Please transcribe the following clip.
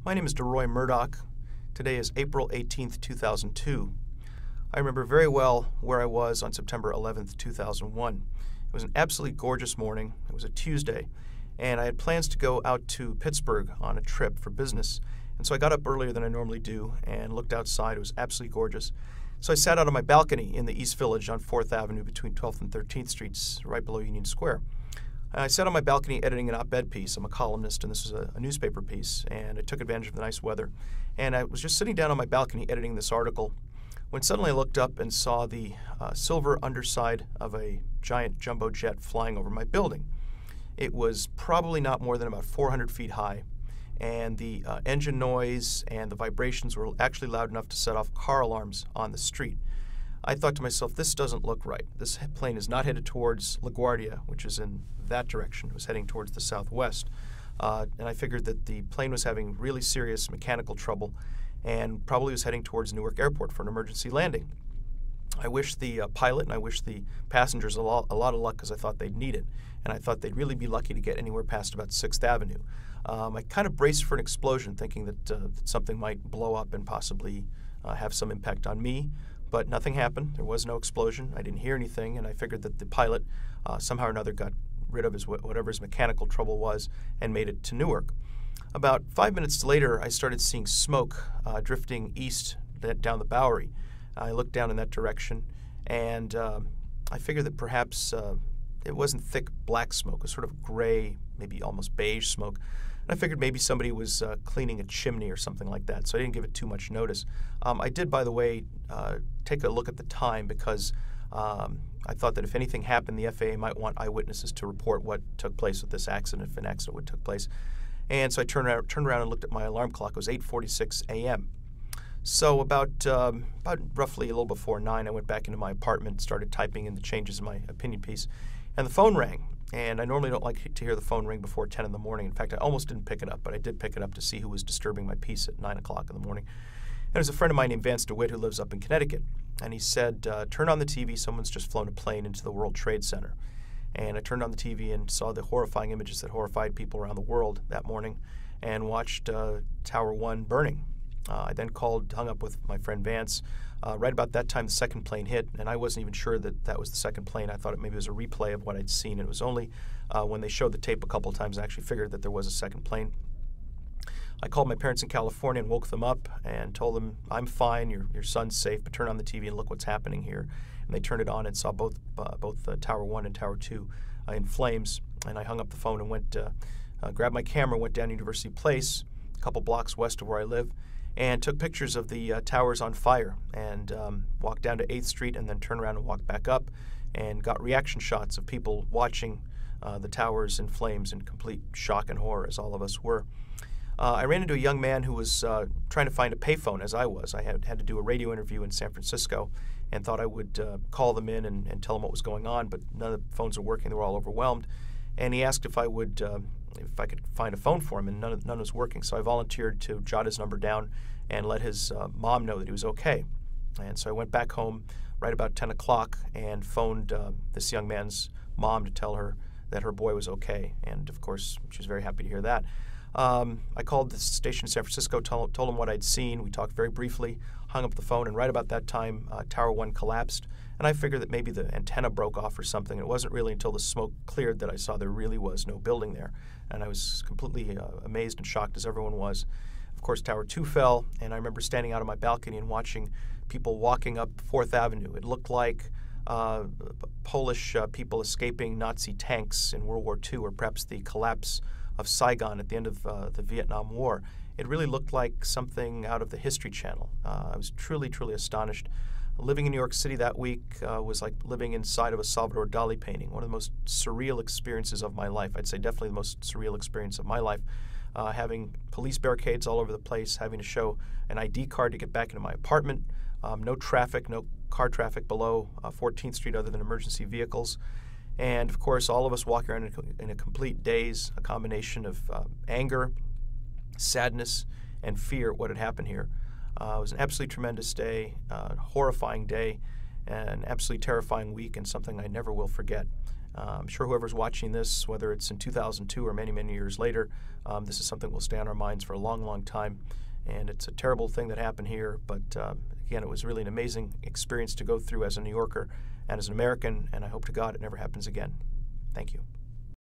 My name is Deroy Murdock. Today is April 18th, 2002. I remember very well where I was on September 11th, 2001. It was an absolutely gorgeous morning. It was a Tuesday, and I had plans to go out to Pittsburgh on a trip for business. And so I got up earlier than I normally do and looked outside. It was absolutely gorgeous. So I sat out on my balcony in the East Village on 4th Avenue between 12th and 13th Streets, right below Union Square. I sat on my balcony editing an op-ed piece. I'm a columnist, and this was a newspaper piece, and I took advantage of the nice weather. And I was just sitting down on my balcony editing this article when suddenly I looked up and saw the silver underside of a giant jumbo jet flying over my building. It was probably not more than about 400 feet high, and the engine noise and the vibrations were actually loud enough to set off car alarms on the street. I thought to myself, this doesn't look right. This plane is not headed towards LaGuardia, which is in that direction. It was heading towards the southwest. And I figured that the plane was having really serious mechanical trouble and probably was heading towards Newark Airport for an emergency landing. I wished the pilot and I wished the passengers a lot of luck because I thought they'd need it. And I thought they'd really be lucky to get anywhere past about 6th Avenue. I kind of braced for an explosion, thinking that something might blow up and possibly have some impact on me. But nothing happened. There was no explosion. I didn't hear anything, and I figured that the pilot somehow or another got rid of whatever his mechanical trouble was and made it to Newark. About 5 minutes later, I started seeing smoke drifting east down the Bowery. I looked down in that direction, and I figured that perhaps it wasn't thick black smoke. It was sort of gray, maybe almost beige smoke. And I figured maybe somebody was cleaning a chimney or something like that, so I didn't give it too much notice. I did, by the way, take a look at the time because I thought that if anything happened, the FAA might want eyewitnesses to report what took place with this accident, if an accident would took place. And so I turned around and looked at my alarm clock. It was 8:46 a.m. So about roughly a little before 9, I went back into my apartment, started typing in the changes in my opinion piece, and the phone rang. And I normally don't like to hear the phone ring before 10 in the morning. In fact, I almost didn't pick it up, but I did pick it up to see who was disturbing my peace at 9 o'clock in the morning. And it was a friend of mine named Vance DeWitt who lives up in Connecticut. And he said, turn on the TV, someone's just flown a plane into the World Trade Center. And I turned on the TV and saw the horrifying images that horrified people around the world that morning and watched Tower 1 burning. I then hung up with my friend Vance. Right about that time, the second plane hit, and I wasn't even sure that that was the second plane. I thought maybe it was a replay of what I'd seen, and it was only when they showed the tape a couple of times I actually figured that there was a second plane. I called my parents in California and woke them up and told them, I'm fine, your son's safe, but turn on the TV and look what's happening here. And they turned it on and saw both Tower 1 and Tower 2 in flames. And I hung up the phone and went, grabbed my camera, went down University Place, a couple blocks west of where I live, and took pictures of the towers on fire and walked down to 8th Street and then turned around and walked back up and got reaction shots of people watching the towers in flames in complete shock and horror, as all of us were. I ran into a young man who was trying to find a payphone, as I was. I had to do a radio interview in San Francisco and thought I would call them in and tell them what was going on, but none of the phones were working. They were all overwhelmed. And he asked if I could find a phone for him, and none was working. So I volunteered to jot his number down and let his mom know that he was okay. And so I went back home right about 10 o'clock and phoned this young man's mom to tell her that her boy was okay. And, of course, she was very happy to hear that. I called the station in San Francisco, told him what I'd seen. We talked very briefly, hung up the phone, and right about that time, Tower 1 collapsed. And I figured that maybe the antenna broke off or something. It wasn't really until the smoke cleared that I saw there really was no building there. And I was completely amazed and shocked, as everyone was. Of course, Tower 2 fell, and I remember standing out on my balcony and watching people walking up 4th Avenue. It looked like Polish people escaping Nazi tanks in World War II, or perhaps the collapse of Saigon at the end of the Vietnam War. It really looked like something out of the History Channel. I was truly, truly astonished. Living in New York City that week was like living inside of a Salvador Dali painting, one of the most surreal experiences of my life. I'd say definitely the most surreal experience of my life. Having police barricades all over the place, having to show an ID card to get back into my apartment, no traffic, no car traffic below 14th Street other than emergency vehicles. And, of course, all of us walking around in a complete daze, a combination of anger, sadness, and fear at what had happened here. It was an absolutely tremendous day, a horrifying day, an absolutely terrifying week, and something I never will forget. I'm sure whoever's watching this, whether it's in 2002 or many, many years later, this is something that will stay on our minds for a long, long time. And it's a terrible thing that happened here, but again, it was really an amazing experience to go through as a New Yorker and as an American, and I hope to God it never happens again. Thank you.